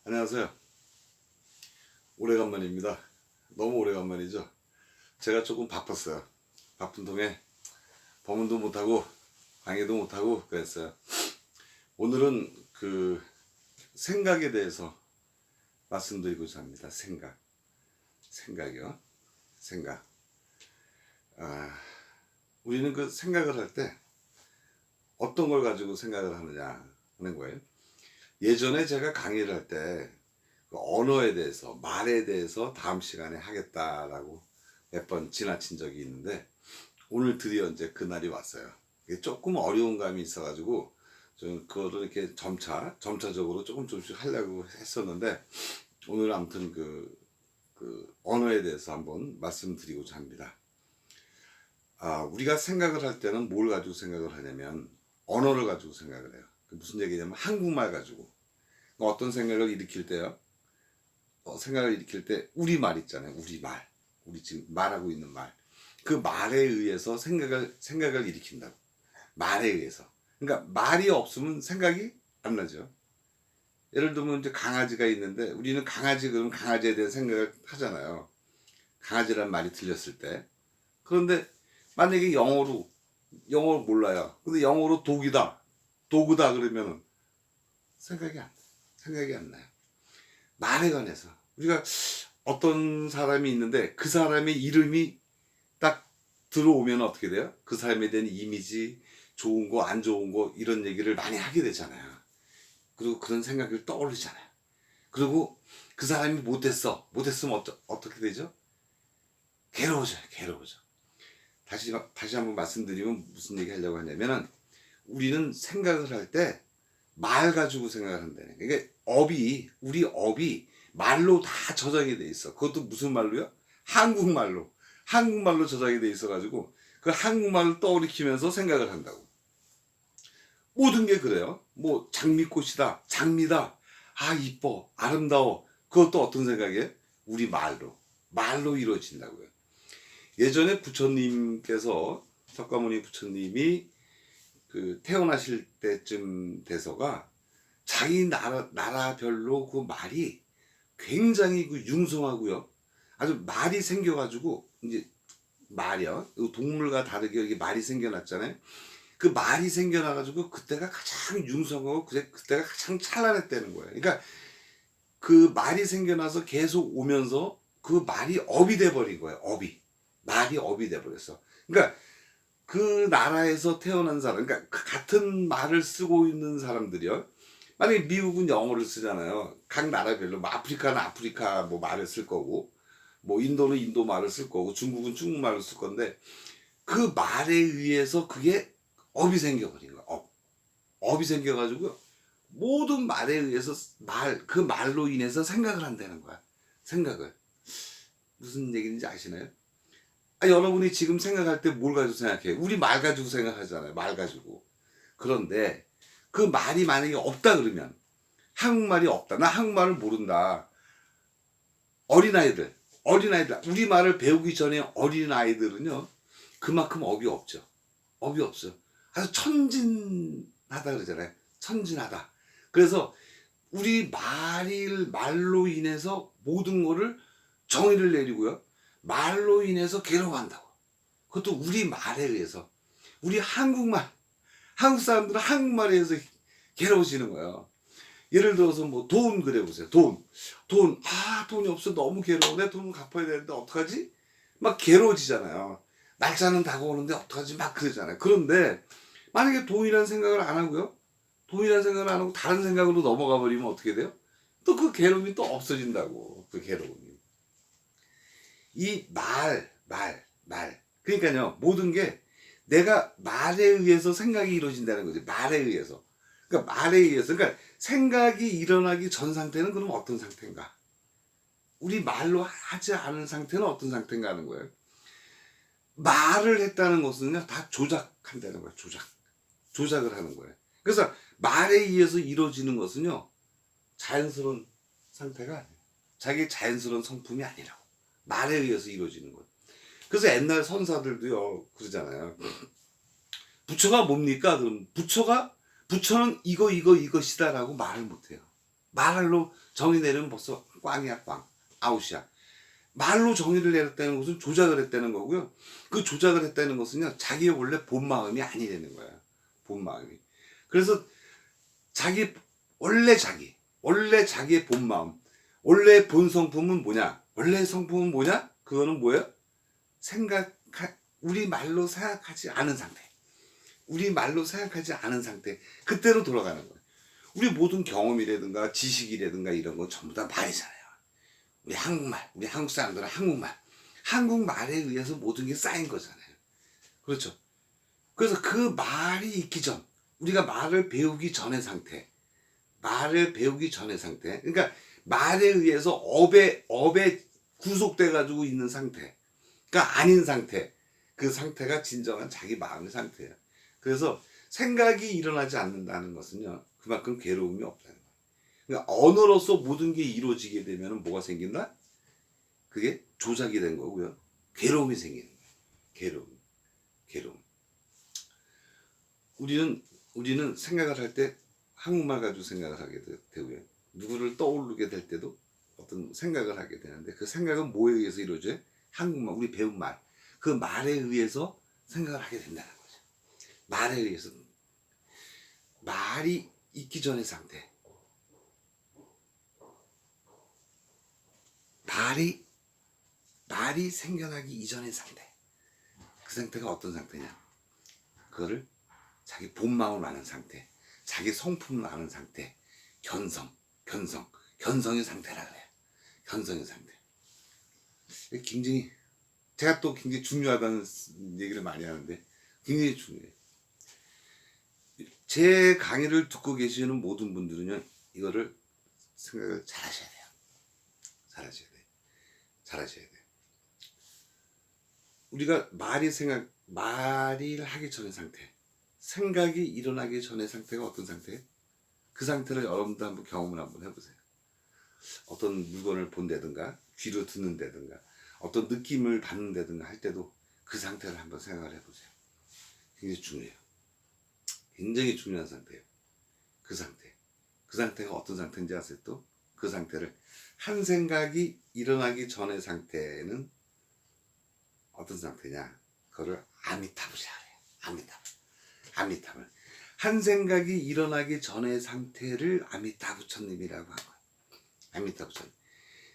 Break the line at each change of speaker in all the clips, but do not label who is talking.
안녕하세요. 오래간만입니다. 너무 오래간만이죠. 제가 조금 바빴어요. 바쁜 통에 법문도 못하고 강의도 못하고 그랬어요. 오늘은 생각에 대해서 말씀드리고자 합니다. 생각이요. 생각. 우리는 그 생각을 할 때 어떤 걸 가지고 생각을 하느냐 하는 거예요. 예전에 제가 강의를 할 때 언어에 대해서, 말에 대해서 다음 시간에 하겠다라고 몇 번 지나친 적이 있는데, 오늘 드디어 이제 그날이 왔어요. 이게 조금 어려운 감이 있어가지고 좀 그거를 이렇게 점차적으로 조금씩 하려고 했었는데, 오늘 아무튼 언어에 대해서 한번 말씀드리고자 합니다. 우리가 생각을 할 때는 뭘 가지고 생각을 하냐면 언어를 가지고 생각을 해요. 무슨 얘기냐면 한국말 가지고 어떤 생각을 일으킬 때요. 생각을 일으킬 때 우리말 있잖아요. 우리말. 우리 지금 말하고 있는 말. 그 말에 의해서 생각을 일으킨다고. 말에 의해서. 그러니까 말이 없으면 생각이 안 나죠. 예를 들면 이제 강아지가 있는데 우리는 그러면 강아지에 대한 생각을 하잖아요. 강아지란 말이 들렸을 때. 그런데 만약에 영어를 몰라요. 근데 영어로 도구다 그러면은 생각이 안 나요. 말에 관해서 우리가 어떤 사람이 있는데 그 사람의 이름이 딱 들어오면 어떻게 돼요? 그 사람에 대한 이미지, 좋은 거, 안 좋은 거 이런 얘기를 많이 하게 되잖아요. 그리고 그런 생각을 떠올리잖아요. 그리고 그 사람이 못했으면 어떻게 되죠? 괴로워져. 다시 한번 말씀드리면 무슨 얘기 하려고 하냐면은, 우리는 생각을 할 때 말 가지고 생각을 한다는 거예요. 그러니까 우리 업이 말로 다 저장이 돼 있어. 그것도 무슨 말로요? 한국말로 저장이 돼 있어가지고 그 한국말을 떠올리면서 생각을 한다고. 모든 게 그래요. 뭐 장미꽃이다, 장미다, 이뻐, 아름다워. 그것도 어떤 생각이에요? 우리 말로 이루어진다고요. 예전에 석가모니 부처님이 태어나실 때쯤 돼서가 자기 나라별로 그 말이 굉장히 융성하고요. 아주 말이 생겨가지고, 이제 말이요. 동물과 다르게 이렇게 말이 생겨났잖아요. 그 말이 생겨나가지고 그때가 가장 융성하고 그때가 가장 찬란했다는 거예요. 그러니까 그 말이 생겨나서 계속 오면서 그 말이 업이 돼버린 거예요. 말이 업이 돼버렸어. 그러니까 그 나라에서 태어난 사람, 그러니까 같은 말을 쓰고 있는 사람들이요. 만약에 미국은 영어를 쓰잖아요. 각 나라별로, 뭐 아프리카는 아프리카 뭐 말을 쓸 거고, 뭐 인도는 인도 말을 쓸 거고, 중국은 중국 말을 쓸 건데, 그 말에 의해서 그게 업이 생겨버린 거야. 업이 생겨가지고 모든 말에 의해서 그 말로 인해서 생각을 한다는 거야. 생각을. 무슨 얘기인지 아시나요? 여러분이 지금 생각할 때 뭘 가지고 생각해요? 우리 말 가지고 생각하잖아요. 말 가지고. 그런데 그 말이 만약에 없다 그러면, 한국말이 없다. 나 한국말을 모른다. 어린아이들, 우리 말을 배우기 전에 어린아이들은요, 그만큼 업이 없죠. 업이 없어요. 아주 천진하다 그러잖아요. 천진하다. 그래서 우리 말로 인해서 모든 거를 정의를 내리고요. 말로 인해서 괴로워한다고. 그것도 우리 말에 의해서. 우리 한국 사람들은 한국말에 의해서 괴로워지는 거예요. 예를 들어서 뭐 돈 그래 보세요. 돈이 없어. 너무 괴로워. 내 돈을 갚아야 되는데 어떡하지? 막 괴로워지잖아요. 날짜는 다가오는데 어떡하지? 막 그러잖아요. 그런데 만약에 돈이라는 생각을 안 하고요. 다른 생각으로 넘어가 버리면 어떻게 돼요? 또 그 괴로움이 또 없어진다고. 그 괴로움이. 이 말. 그러니까요, 모든 게 내가 말에 의해서 생각이 이루어진다는 거지. 말에 의해서. 그러니까 생각이 일어나기 전 상태는 그럼 어떤 상태인가? 우리 말로 하지 않은 상태는 어떤 상태인가 하는 거예요. 말을 했다는 것은요, 다 조작한다는 거예요. 조작을 하는 거예요. 그래서 말에 의해서 이루어지는 것은요, 자연스러운 상태가 아니에요. 자기 자연스러운 성품이 아니라고. 말에 의해서 이루어지는 거예요. 그래서 옛날 선사들도요, 그러잖아요. 부처가 뭡니까? 그럼 부처는 이것이다라고 말을 못해요. 말로 정의 내리면 벌써 꽝이야, 꽝. 아웃이야. 말로 정의를 내렸다는 것은 조작을 했다는 거고요. 그 조작을 했다는 것은요, 자기의 원래 본 마음이 아니라는 거야. 본 마음이. 그래서 원래 자기의 본 마음, 원래 본 성품은 뭐냐? 원래 성품은 뭐냐? 그거는 뭐예요? 우리 말로 생각하지 않은 상태. 우리 말로 생각하지 않은 상태. 그때로 돌아가는 거예요. 우리 모든 경험이라든가 지식이라든가 이런 건 전부 다 말이잖아요. 우리 한국말, 우리 한국 사람들은 한국말에 의해서 모든 게 쌓인 거잖아요. 그렇죠. 그래서 그 말이 있기 전, 우리가 말을 배우기 전의 상태, 그러니까 말에 의해서 업에 구속돼 가지고 있는 상태가 아닌 상태, 그 상태가 진정한 자기 마음의 상태예요. 그래서 생각이 일어나지 않는다는 것은요, 그만큼 괴로움이 없다는 거예요. 그러니까 언어로서 모든 게 이루어지게 되면 뭐가 생긴다? 그게 조작이 된 거고요. 괴로움이 생기는 거예요. 괴로움. 우리는 생각을 할 때 한국말 가지고 생각을 하게 되고요. 누구를 떠오르게 될 때도 어떤 생각을 하게 되는데, 그 생각은 뭐에 의해서 이루어져요? 한국말, 우리 배운 말. 그 말에 의해서 생각을 하게 된다는 거죠. 말에 의해서. 말이 있기 전의 상태. 말이 생겨나기 이전의 상태. 그 상태가 어떤 상태냐? 그거를 자기 본 마음을 아는 상태, 자기 성품을 아는 상태, 견성의 상태라 그래요. 견성의 상태. 굉장히, 제가 또 굉장히 중요하다는 얘기를 많이 하는데, 굉장히 중요해요. 제 강의를 듣고 계시는 모든 분들은요, 이거를 생각을 잘 하셔야 돼요. 잘 하셔야 돼요. 우리가 말을 하기 전의 상태, 생각이 일어나기 전의 상태가 어떤 상태예요? 그 상태를 여러분도 한번 경험을 한번 해보세요. 어떤 물건을 본다든가, 귀로 듣는다든가, 어떤 느낌을 받는다든가 할 때도 그 상태를 한번 생각을 해보세요. 굉장히 중요해요. 굉장히 중요한 상태예요. 그 상태가 어떤 상태인지 아세요? 또 그 상태를, 한 생각이 일어나기 전의 상태는 어떤 상태냐? 그거를 아미타불이라고 해요. 아미타불. 한 생각이 일어나기 전의 상태를 아미타 부처님이라고 한 거예요. 아미타 부처님.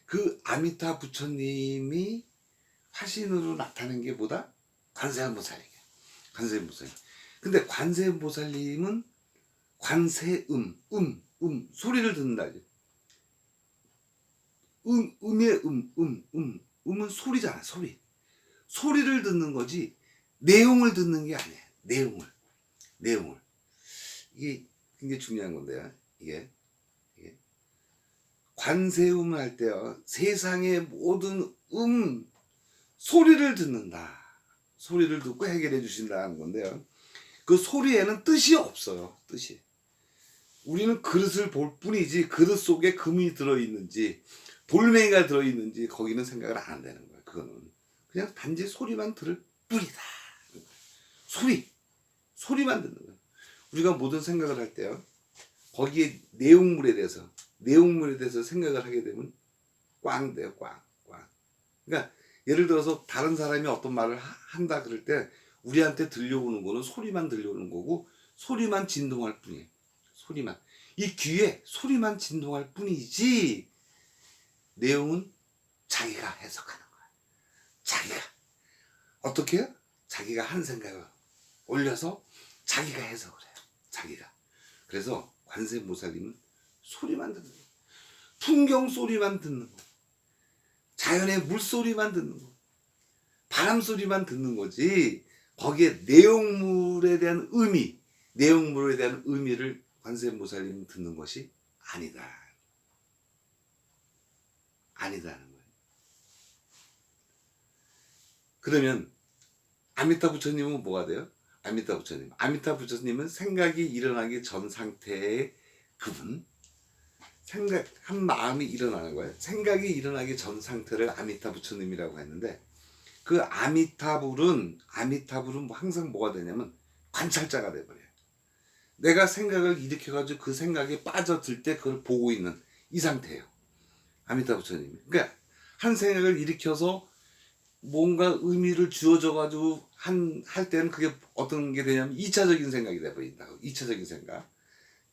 그 아미타 부처님이 화신으로 나타난 게 뭐다? 관세음보살이에요. 관세음보살님. 근데 관세음보살님은 소리를 듣는다죠. 음은 소리잖아, 소리. 소리를 듣는 거지, 내용을 듣는 게 아니에요. 내용을. 이게 굉장히 중요한 건데요. 이게 관세음을 할 때요, 세상의 모든 소리를 듣는다. 소리를 듣고 해결해 주신다는 건데요. 그 소리에는 뜻이 없어요. 뜻이. 우리는 그릇을 볼 뿐이지, 그릇 속에 금이 들어있는지 돌멩이가 들어있는지 거기는 생각을 안 한다는 거예요. 그거는 그냥 단지 소리만 들을 뿐이다. 소리만 듣는 거예요. 우리가 모든 생각을 할 때요, 거기에 내용물에 대해서 생각을 하게 되면 꽝 돼요. 꽝. 그러니까 예를 들어서 다른 사람이 어떤 말을 한다 그럴 때 우리한테 들려오는 거는 소리만 들려오는 거고, 소리만 진동할 뿐이에요. 이 귀에 소리만 진동할 뿐이지, 내용은 자기가 해석하는 거야. 자기가 어떻게 해요? 자기가 한 생각을 올려서 자기가 해석을 해요. 자기가. 그래서 관세음보살님은 소리만 듣는 거예요. 풍경 소리만 듣는 거예요. 자연의 물소리만 듣는 거예요. 바람 소리만 듣는 거지, 거기에 내용물에 대한 의미를 관세음보살님은 듣는 것이 아니다는 거예요. 그러면 아미타 부처님은 뭐가 돼요? 아미타 부처님은 생각이 일어나기 전 상태의 그분, 한 마음이 일어나는 거예요. 생각이 일어나기 전 상태를 아미타 부처님이라고 했는데, 그 아미타불은 뭐 항상 뭐가 되냐면 관찰자가 돼버려요. 내가 생각을 일으켜가지고 그 생각에 빠져들 때 그걸 보고 있는 이 상태예요. 아미타 부처님이. 그러니까 한 생각을 일으켜서 뭔가 의미를 주어져 가지고 할 때는 그게 어떤 게 되냐면 2차적인 생각이 돼 버린다고. 2차적인 생각.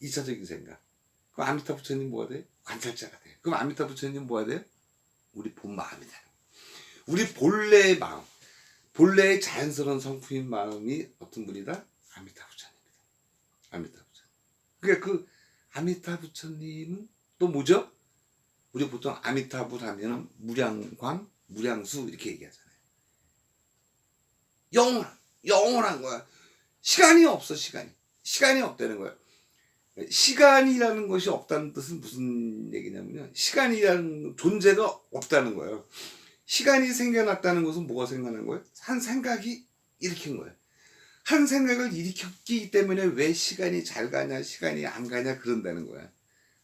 2차적인 생각. 그럼 아미타 부처님 뭐가 돼? 관찰자가 돼. 그럼 아미타 부처님 뭐가 돼? 우리 본 마음이다. 우리 본래의 마음. 본래의 자연스러운 성품인 마음이 어떤 분이다? 아미타 부처님이다. 아미타 부처님. 그러니까 그 아미타 부처님은 또 뭐죠? 우리 보통 아미타불 하면 무량광, 무량수 이렇게 얘기하잖아요. 영원한 거야. 시간이 없어, 시간이. 시간이 없다는 거야. 시간이라는 것이 없다는 뜻은 무슨 얘기냐면요. 시간이라는 존재가 없다는 거예요. 시간이 생겨났다는 것은 뭐가 생겨난 거예요? 한 생각이 일으킨 거예요. 한 생각을 일으켰기 때문에 왜 시간이 잘 가냐, 시간이 안 가냐 그런다는 거야.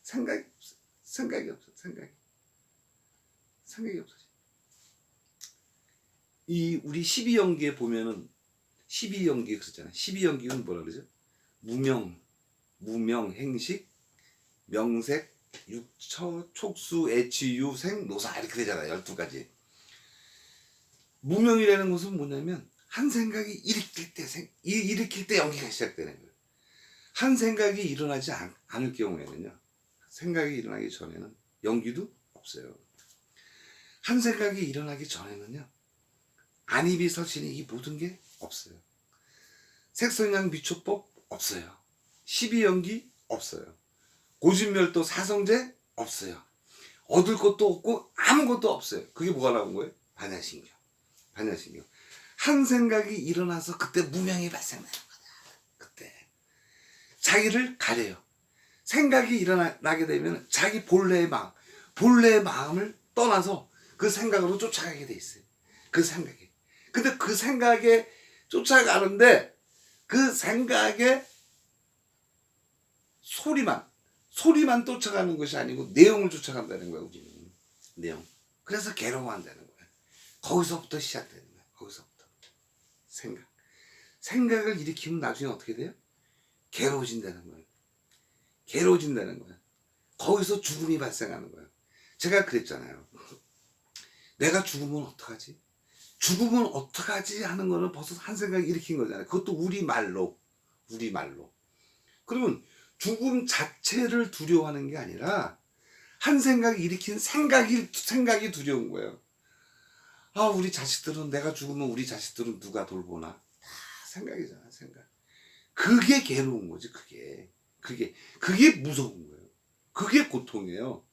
생각이 없어, 생각이 없어. 이 우리 12연기에 보면은 12연기 그랬잖아요. 12연기는 뭐라 그러죠? 무명, 행식, 명색, 육처, 촉수, 애취, 유생, 노사 이렇게 되잖아요. 12가지. 무명이라는 것은 뭐냐면 한 생각이 일으킬 때 연기가 시작되는 거예요. 한 생각이 일어나지 않을 경우에는요. 생각이 일어나기 전에는 연기도 없어요. 한 생각이 일어나기 전에는요. 안입이 설신이 이 모든 게 없어요. 색성향 미초법 없어요. 12연기 없어요. 고진멸도 사성제 없어요. 얻을 것도 없고 아무것도 없어요. 그게 뭐가 나온 거예요? 반야신경. 한 생각이 일어나서 그때 무명이 발생나는 거다. 그때 자기를 가려요. 생각이 일어나게 되면 자기 본래의 마음을 떠나서 그 생각으로 쫓아가게 돼 있어요. 그 생각이. 근데 그 생각에 쫓아가는데 그 생각에 소리만 쫓아가는 것이 아니고 내용을 쫓아간다는 거야, 우리는. 내용. 그래서 괴로워한다는 거야. 거기서부터 시작되는 거야. 거기서부터. 생각을 일으키면 나중에 어떻게 돼요? 괴로워진다는 거예요. 거기서 죽음이 발생하는 거예요. 제가 그랬잖아요. 내가 죽으면 어떡하지? 죽으면 어떡하지 하는 거는 벌써 한 생각이 일으킨 거잖아요. 그것도 우리말로. 그러면 죽음 자체를 두려워하는 게 아니라 한 생각이 일으킨 생각이 두려운 거예요. 아, 우리 자식들은 내가 죽으면 우리 자식들은 누가 돌보나? 다 생각이잖아, 생각. 그게 괴로운 거지, 그게 무서운 거예요. 그게 고통이에요.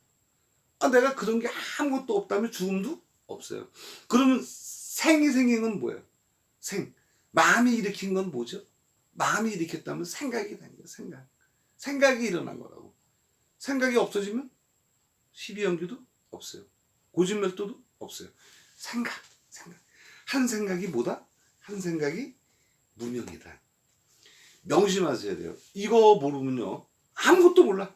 아, 내가 그런 게 아무것도 없다면 죽음도 없어요. 그러면 생이 생긴 건 뭐예요? 마음이 일으킨 건 뭐죠? 마음이 일으켰다면 생각이 된 거예요. 생각이 일어난 거라고. 생각이 없어지면 12연기도 없어요. 고진멸도도 없어요. 생각. 한 생각이 뭐다? 한 생각이 무명이다. 명심하셔야 돼요. 이거 모르면요. 아무것도 몰라.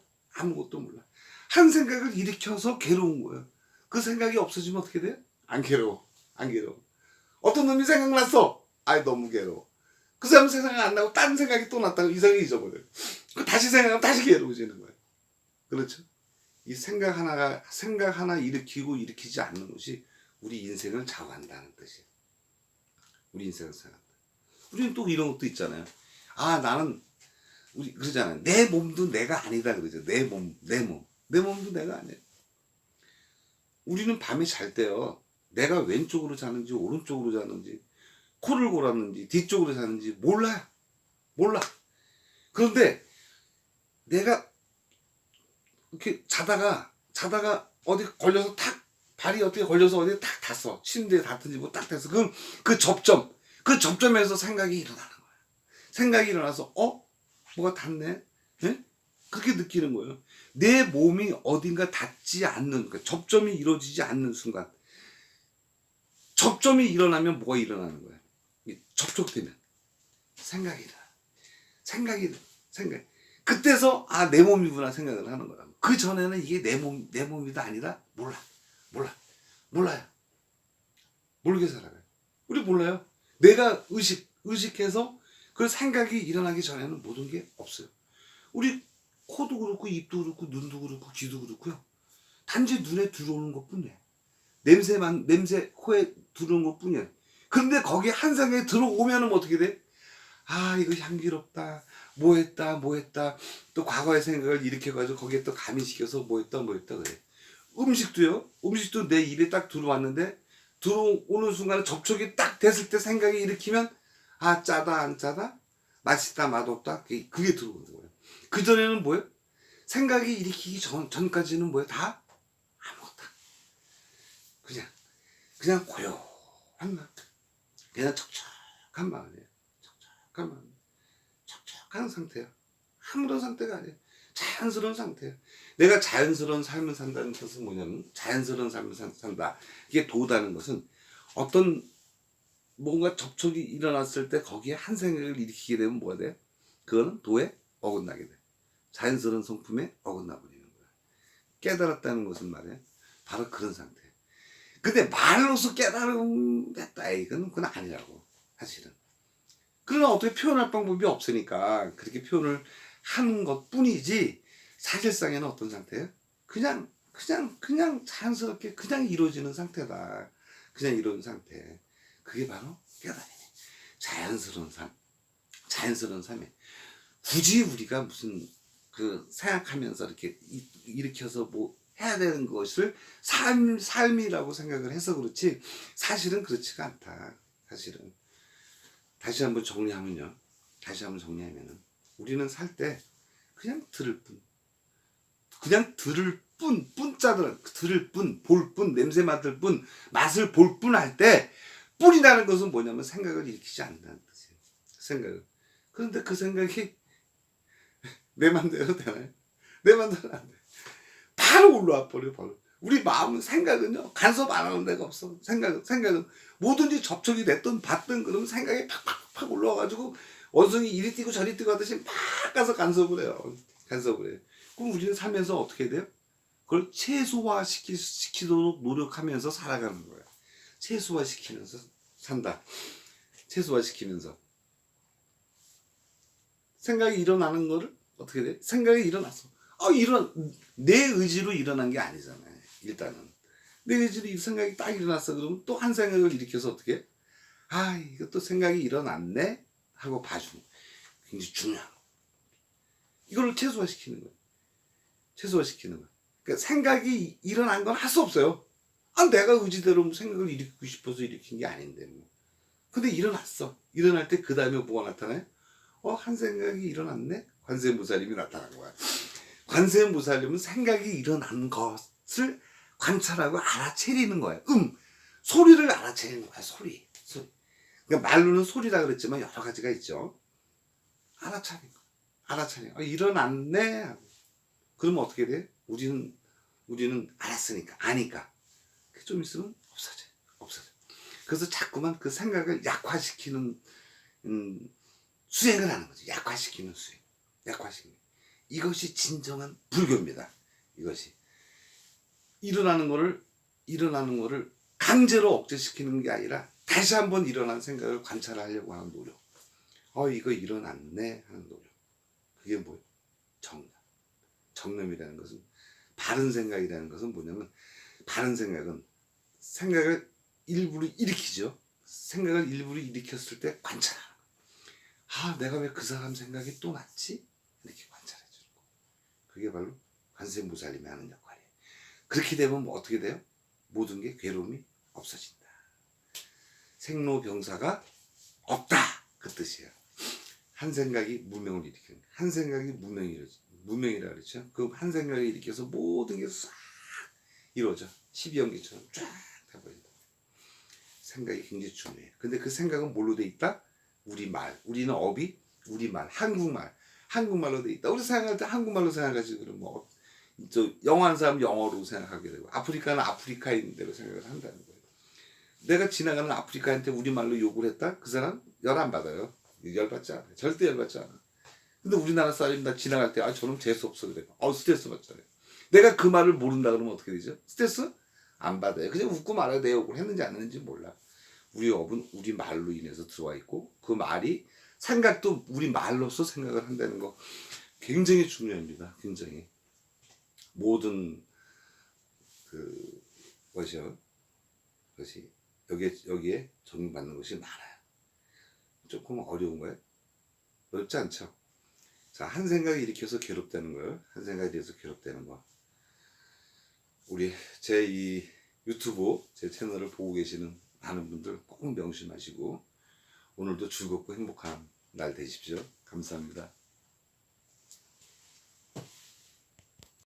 한 생각을 일으켜서 괴로운 거예요. 그 생각이 없어지면 어떻게 돼요? 안 괴로워. 어떤 놈이 생각났어. 아이, 너무 괴로워. 그 사람 생각 안 나고 다른 생각이 또 났다고 이 생각이 잊어버려요. 다시 생각하면 다시 괴로워지는 거예요. 그렇죠? 이 생각 하나 일으키고 일으키지 않는 것이 우리 인생을 좌우한다는 뜻이에요. 우리 인생을 좌우한다. 우리는 또 이런 것도 있잖아요. 아, 나는 우리 그러잖아요. 내 몸도 내가 아니다 그러죠. 내 몸도 내가 아니에요. 우리는 밤에 잘 때요. 내가 왼쪽으로 자는지 오른쪽으로 자는지 코를 골았는지 뒤쪽으로 자는지 몰라. 그런데 내가 이렇게 자다가 어디 걸려서 발이 어떻게 걸려서 어디에 탁 닿았어. 침대에 닿든지 뭐 딱 됐어. 그럼 그 접점에서 생각이 일어나는 거야. 생각이 일어나서 뭐가 닿네? 예? 그렇게 느끼는 거예요. 내 몸이 어딘가 닿지 않는, 그러니까 접점이 이루어지지 않는 순간, 접점이 일어나면 뭐가 일어나는 거야? 접촉되면 생각이 일어나. 그때서 아, 내 몸이구나 생각을 하는 거라고. 그 전에는 이게 내 몸이다 아니다 몰라요. 모르게 살아가요. 우리 몰라요. 내가 의식해서 그 생각이 일어나기 전에는 모든 게 없어요. 우리 코도 그렇고 입도 그렇고 눈도 그렇고 귀도 그렇고요. 다 단지 눈에 들어오는 것뿐이야. 냄새 코에 들어오는 것뿐이야. 그런데 거기에 한 생각이 들어오면은 어떻게 돼? 아, 이거 향기롭다. 뭐 했다. 또 과거의 생각을 일으켜가지고 거기에 또 가미시켜서 뭐 했다 그래. 음식도 내 입에 딱 들어왔는데 들어오는 순간에 접촉이 딱 됐을 때 생각이 일으키면 아, 짜다 안 짜다? 맛있다 맛없다? 그게 들어오는 거예요. 그전에는 뭐예요? 생각이 일으키기 전까지는 뭐예요? 다 아무것도. 그냥 고요한 마음. 그냥 척척한 마음이에요. 척척한 상태야. 아무런 상태가 아니에요. 자연스러운 상태야. 내가 자연스러운 삶을 산다는 뜻은 뭐냐면 자연스러운 삶을 산다. 이게 도다는 것은 어떤 뭔가 접촉이 일어났을 때 거기에 한 생각을 일으키게 되면 뭐가 돼? 그거는 도에 어긋나게 돼. 자연스러운 성품에 어긋나 버리는 거야. 깨달았다는 것은 말이야. 바로 그런 상태. 근데 말로서 깨달음했다. 그건 아니라고. 사실은. 그러나 어떻게 표현할 방법이 없으니까 그렇게 표현을 하는 것 뿐이지 사실상에는 어떤 상태예요? 그냥 자연스럽게 그냥 이루어지는 상태다. 그냥 이루어진 상태. 그게 바로 깨달음이네. 자연스러운 삶에 굳이 우리가 무슨 생각하면서 이렇게 일으켜서 뭐 해야 되는 것을 삶이라고 생각을 해서 그렇지 사실은 그렇지가 않다. 사실은 다시 한번 정리하면은 우리는 살 때 그냥 들을 뿐 뿐자들 들을 뿐 볼 뿐 냄새 맡을 뿐 맛을 볼 뿐 할 때 뿐이라는 것은 뭐냐면 생각을 일으키지 않는다는 뜻이에요. 생각을. 그런데 그 생각이 내 맘대로 되나요? 내 맘대로 안 돼. 바로 올라와 버려 바로. 우리 마음은 생각은요 간섭 안 하는 데가 없어. 생각은 뭐든지 접촉이 됐든 봤든 그러면 생각이 팍팍팍 올라와가지고 원숭이 이리 뛰고 저리 뛰고 하듯이 막 가서 간섭을 해요. 그럼 우리는 살면서 어떻게 돼요? 그걸 최소화시키도록 노력하면서 살아가는 거예요. 최소화시키면서 산다. 최소화시키면서 생각이 일어나는 거를 어떻게 돼? 생각이 일어났어. 내 의지로 일어난 게 아니잖아요. 일단은 내 의지로 이 생각이 딱 일어났어. 그러면 또 한 생각을 일으켜서 어떻게 해? 아, 이것도 생각이 일어났네 하고 봐주는 거예요. 굉장히 중요한 거. 이걸 최소화시키는 거예요. 그러니까 생각이 일어난 건 할 수 없어요. 내가 의지대로 생각을 일으키고 싶어서 일으킨 게 아닌데 뭐. 근데 일어났어. 일어날 때 그 다음에 뭐가 나타나요? 한 생각이 일어났네? 관세음보살님이 나타난 거야. 관세음보살님은 생각이 일어난 것을 관찰하고 알아채리는 거야. 소리를 알아채리는 거야. 소리. 그러니까 말로는 소리라 그랬지만 여러 가지가 있죠. 알아차리는 거야. 일어났네. 그러면 어떻게 돼? 우리는 알았으니까, 아니까. 좀 있으면 없어져. 그래서 자꾸만 그 생각을 약화시키는 수행을 하는 거죠. 약화시키는 수행. 이것이 진정한 불교입니다. 이것이. 일어나는 거를 강제로 억제시키는 게 아니라 다시 한번 일어난 생각을 관찰하려고 하는 노력. 이거 일어났네 하는 노력. 그게 뭐예요? 정념이라는 것은, 바른 생각이라는 것은 뭐냐면, 바른 생각은 생각을 일부러 일으키죠. 생각을 일부러 일으켰을 때 관찰하는 거예요. 내가 왜 그 사람 생각이 또 났지? 이렇게 관찰해 주는 거예요. 그게 바로 관세음보살님이 하는 역할이에요. 그렇게 되면 뭐 어떻게 돼요? 모든 게 괴로움이 없어진다. 생로병사가 없다. 그 뜻이에요. 한 생각이 무명을 일으키는 거예요. 한 생각이 무명이라 그랬죠. 그 한 생각을 일으켜서 모든 게 싹 이루어져. 12연기처럼 쫙 돼버린다. 생각이 굉장히 중요해요. 근데 그 생각은 뭘로 돼 있다? 우리말. 우리는 업이 우리말, 한국말로 돼 있다. 우리 생각할 때 한국말로 생각하지. 그럼 뭐 영어하는 사람 영어로 생각하게 되고, 아프리카는 아프리카인대로 생각을 한다는 거예요. 내가 지나가는 아프리카한테 우리말로 욕을 했다? 그 사람 열 안 받아요. 열받지 않아요. 절대 열받지 않아. 근데 우리나라 사람이 나 지나갈 때 저놈 재수없어 그래. 스트레스 받잖아요. 내가 그 말을 모른다 그러면 어떻게 되죠? 스트레스 안 받아요. 그냥 웃고 말아요. 내 욕을 했는지 안 했는지 몰라. 우리 업은 우리 말로 인해서 들어와 있고, 그 말이 생각도 우리 말로서 생각을 한다는 거 굉장히 중요합니다. 굉장히. 모든 것이요. 것이 여기에 적용받는 것이 많아요. 조금 어려운가요? 어렵지 않죠? 자, 한 생각이 일으켜서 괴롭다는 거예요. 한 생각이 일으켜서 괴롭다는 거. 우리 제 이 유튜브 제 채널을 보고 계시는 많은 분들 꼭 명심하시고 오늘도 즐겁고 행복한 날 되십시오. 감사합니다.